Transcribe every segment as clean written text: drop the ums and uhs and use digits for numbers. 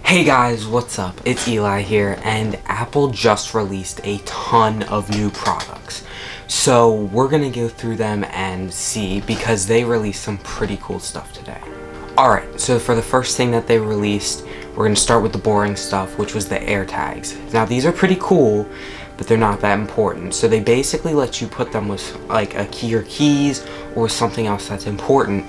Hey guys, what's up? It's Eli here, and Apple just released a ton of new products. So we're gonna go through them and see, because they released some pretty cool stuff today. Alright, so for the first thing that they released, we're gonna start with the boring stuff, which was the AirTags. Now these are pretty cool, but they're not that important. So they basically let you put them with like a key or keys or something else that's important,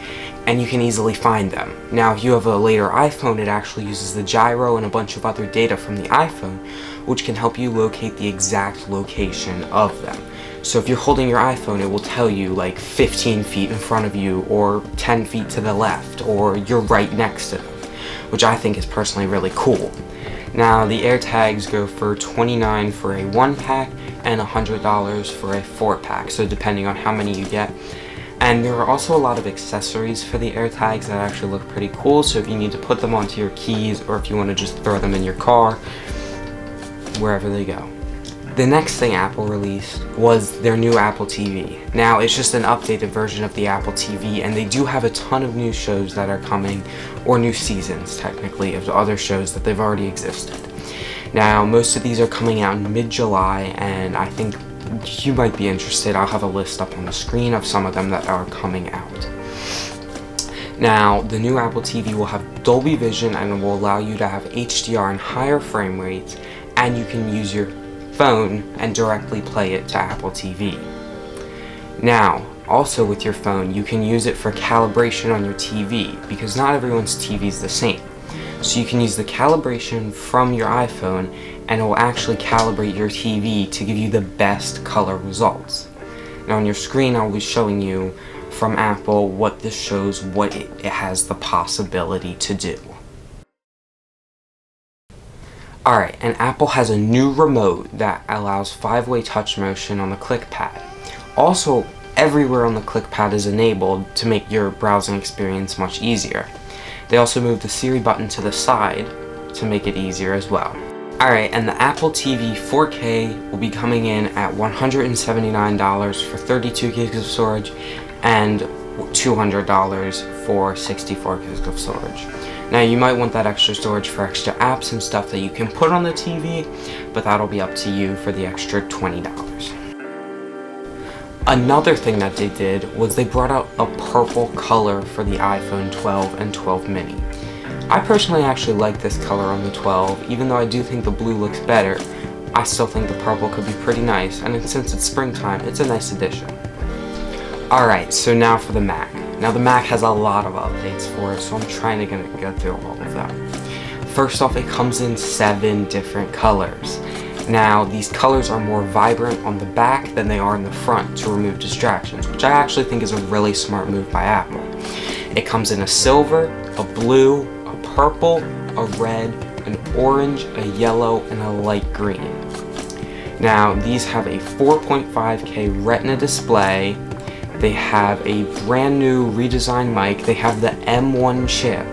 and you can easily find them. Now if you have a later iPhone, it actually uses the gyro and a bunch of other data from the iPhone, which can help you locate the exact location of them. So if you're holding your iPhone, it will tell you like 15 feet in front of you, or 10 feet to the left, or you're right next to them, which I think is personally really cool. Now the AirTags go for $29 for a 1-pack and $100 for a 4-pack, so depending on how many you get. And there are also a lot of accessories for the AirTags that actually look pretty cool, so if you need to put them onto your keys, or if you want to just throw them in your car, wherever they go. The next thing Apple released was their new Apple TV. Now it's just an updated version of the Apple TV, and they do have a ton of new shows that are coming, or new seasons technically, of other shows that they've already existed. Now most of these are coming out in mid-July, and I think you might be interested. I'll have a list up on the screen of some of them that are coming out. Now the new Apple TV will have Dolby Vision and will allow you to have HDR and higher frame rates, and you can use your phone and directly play it to Apple TV. Now, also with your phone, you can use it for calibration on your TV, because not everyone's TV is the same. So you can use the calibration from your iPhone, and it will actually calibrate your TV to give you the best color results. Now on your screen, I'll be showing you from Apple what this shows, what it has the possibility to do. Alright, and Apple has a new remote that allows 5-way touch motion on the ClickPad. Also, everywhere on the ClickPad is enabled to make your browsing experience much easier. They also moved the Siri button to the side to make it easier as well. Alright, and the Apple TV 4K will be coming in at $179 for 32 gigs of storage and $200 for 64 gigs of storage. Now you might want that extra storage for extra apps and stuff that you can put on the TV, but that'll be up to you for the extra $20. Another thing that they did was they brought out a purple color for the iPhone 12 and 12 mini. I personally actually like this color on the 12, even though I do think the blue looks better. I still think the purple could be pretty nice, and since it's springtime, it's a nice addition. Alright, so now for the Mac. Now the Mac has a lot of updates for it, so I'm trying to go through all of them. First off, it comes in 7 different colors. Now these colors are more vibrant on the back than they are in the front to remove distractions, which I actually think is a really smart move by Apple. It comes in a silver, a blue, a purple, a red, an orange, a yellow, and a light green. Now these have a 4.5K Retina display. They have a brand new redesigned mic. They have the M1 chip,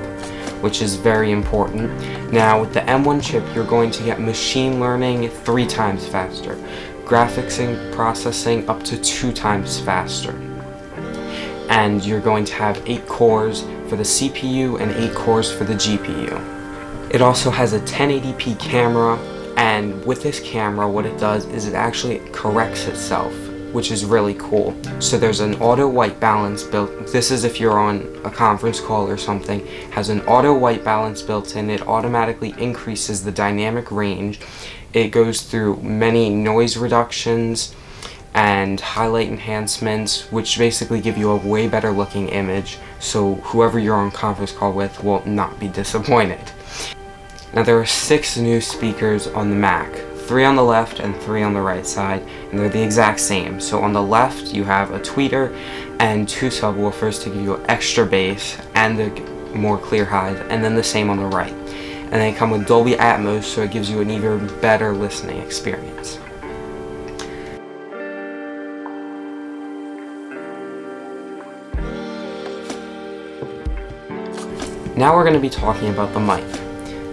which is very important. Now with the M1 chip, you're going to get machine learning 3 times faster, graphics and processing up to 2 times faster. And you're going to have 8 cores for the CPU and 8 cores for the GPU. It also has a 1080p camera, and with this camera, what it does is it actually corrects itself, which is really cool. So there's an auto white balance built. This is if you're on a conference call or something. Has an auto white balance built in. It automatically increases the dynamic range. It goes through many noise reductions and highlight enhancements, which basically give you a way better looking image, so whoever you're on conference call with will not be disappointed. Now there are 6 new speakers on the Mac. 3 on the left and 3 on the right side, and they're the exact same. So on the left you have a tweeter and 2 subwoofers to give you extra bass and a more clear highs, and then the same on the right. And they come with Dolby Atmos, so it gives you an even better listening experience. Now we're going to be talking about the mic.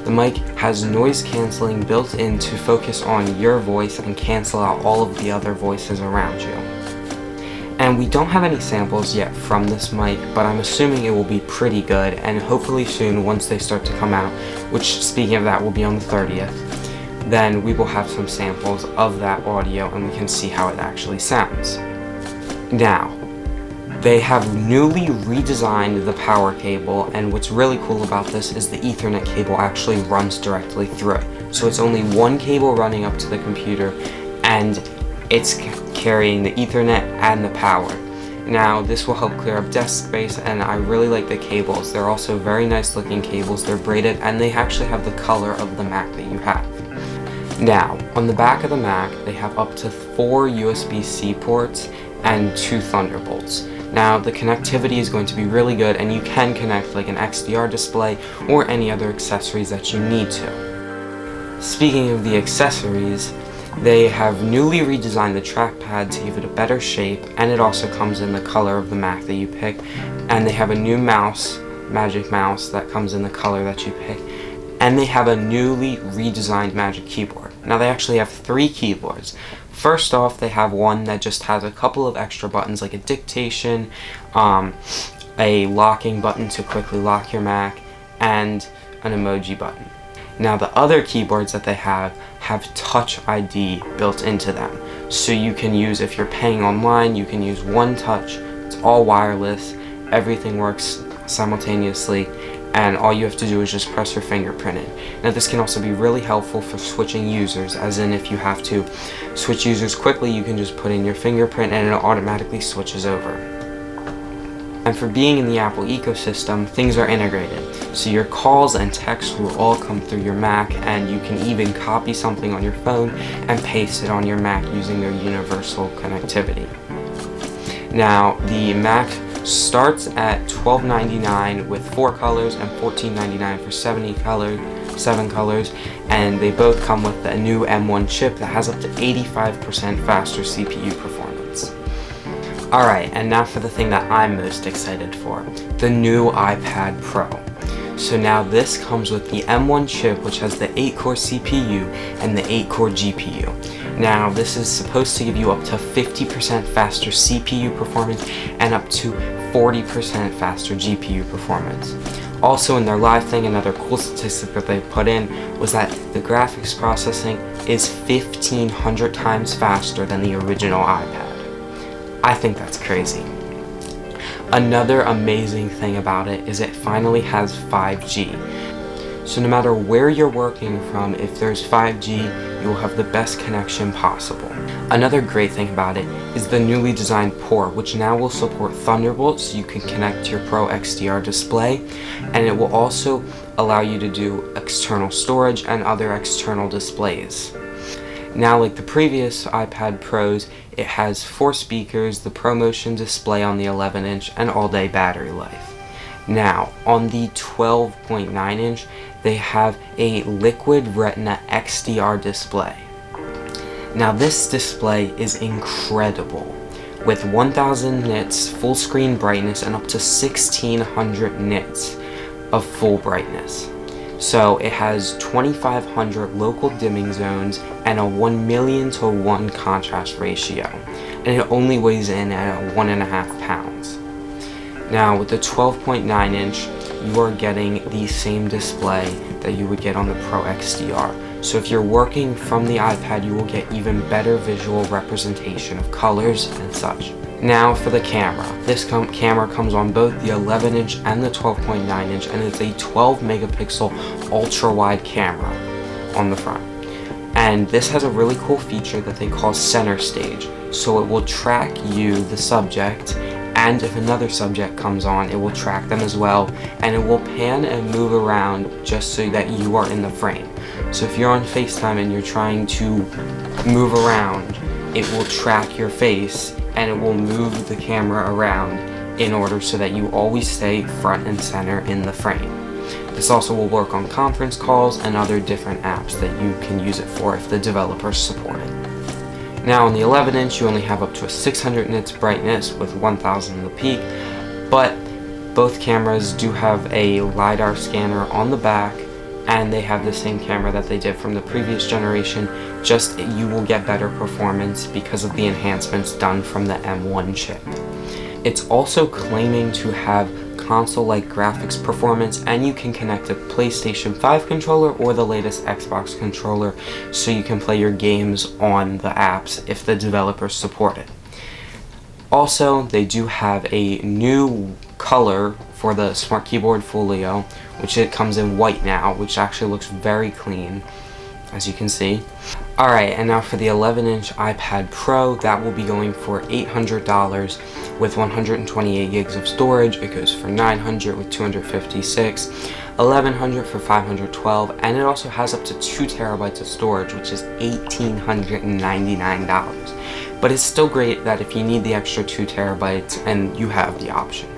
The mic has noise cancelling built in to focus on your voice and cancel out all of the other voices around you. And we don't have any samples yet from this mic, but I'm assuming it will be pretty good, and hopefully soon, once they start to come out, which, speaking of that, will be on the 30th, then we will have some samples of that audio and we can see how it actually sounds. Now, they have newly redesigned the power cable, and what's really cool about this is the Ethernet cable actually runs directly through it. So it's only one cable running up to the computer, and it's carrying the Ethernet and the power. Now, this will help clear up desk space, and I really like the cables. They're also very nice looking cables. They're braided, and they actually have the color of the Mac that you have. Now, on the back of the Mac, they have up to 4 USB-C ports and 2 Thunderbolts. Now, the connectivity is going to be really good, and you can connect like an XDR display or any other accessories that you need to. Speaking of the accessories, they have newly redesigned the trackpad to give it a better shape, and it also comes in the color of the Mac that you pick, and they have a new mouse, Magic Mouse, that comes in the color that you pick, and they have a newly redesigned Magic Keyboard. Now, they actually have 3 keyboards. First off, they have one that just has a couple of extra buttons like a dictation, a locking button to quickly lock your Mac, and an emoji button. Now, the other keyboards that they have Touch ID built into them. So you can use, if you're paying online, you can use one touch. It's all wireless, everything works simultaneously, and all you have to do is just press your fingerprint in. Now, this can also be really helpful for switching users, as in if you have to switch users quickly, you can just put in your fingerprint and it automatically switches over. And for being in the Apple ecosystem, things are integrated. So your calls and texts will all come through your Mac, and you can even copy something on your phone and paste it on your Mac using their universal connectivity. Now, the Mac starts at $12.99 with 4 colors and $14.99 for 7 colors, and they both come with a new M1 chip that has up to 85% faster CPU performance. Alright, and now for the thing that I'm most excited for, the new iPad Pro. So now this comes with the M1 chip, which has the 8-core CPU and the 8-core GPU. Now, this is supposed to give you up to 50% faster CPU performance and up to 40% faster GPU performance. Also, in their live thing, another cool statistic that they put in was that the graphics processing is 1,500 times faster than the original iPad. I think that's crazy. Another amazing thing about it is it finally has 5G. So no matter where you're working from, if there's 5G, you will have the best connection possible. Another great thing about it is the newly designed port, which now will support Thunderbolt, so you can connect to your Pro XDR display, and it will also allow you to do external storage and other external displays. Now, like the previous iPad Pros, it has 4 speakers, the ProMotion display on the 11-inch, and all-day battery life. Now, on the 12.9-inch, they have a Liquid Retina XDR display. Now, this display is incredible, with 1000 nits full screen brightness and up to 1600 nits of full brightness. So it has 2500 local dimming zones and a 1,000,000:1 contrast ratio, and it only weighs in at 1.5 pounds. Now, with the 12.9-inch, you are getting the same display that you would get on the Pro XDR. So if you're working from the iPad, you will get even better visual representation of colors and such. Now for the camera. This camera comes on both the 11-inch and the 12.9-inch, and it's a 12 megapixel ultra-wide camera on the front. And this has a really cool feature that they call center stage. So it will track you, the subject, and if another subject comes on, it will track them as well, and it will pan and move around just so that you are in the frame. So if you're on FaceTime and you're trying to move around, it will track your face and it will move the camera around in order so that you always stay front and center in the frame. This also will work on conference calls and other different apps that you can use it for if the developers support it. Now on the 11-inch, you only have up to a 600 nits brightness with 1000 in the peak, but both cameras do have a LiDAR scanner on the back and they have the same camera that they did from the previous generation, just you will get better performance because of the enhancements done from the M1 chip. It's also claiming to have console-like graphics performance, and you can connect a PlayStation 5 controller or the latest Xbox controller so you can play your games on the apps if the developers support it. Also, they do have a new color for the Smart Keyboard Folio, which it comes in white now, which actually looks very clean, as you can see. Alright, and now for the 11-inch iPad Pro, that will be going for $800 with 128 gigs of storage. It goes for $900 with 256, $1,100 for 512, and it also has up to 2 terabytes of storage, which is $1,899. But it's still great that if you need the extra 2 terabytes, and you have the option.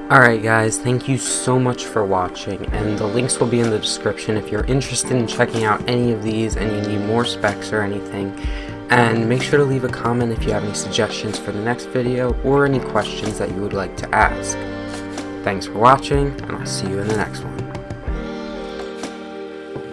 Alright guys, thank you so much for watching, and the links will be in the description if you're interested in checking out any of these and you need more specs or anything. And make sure to leave a comment if you have any suggestions for the next video or any questions that you would like to ask. Thanks for watching, and I'll see you in the next one.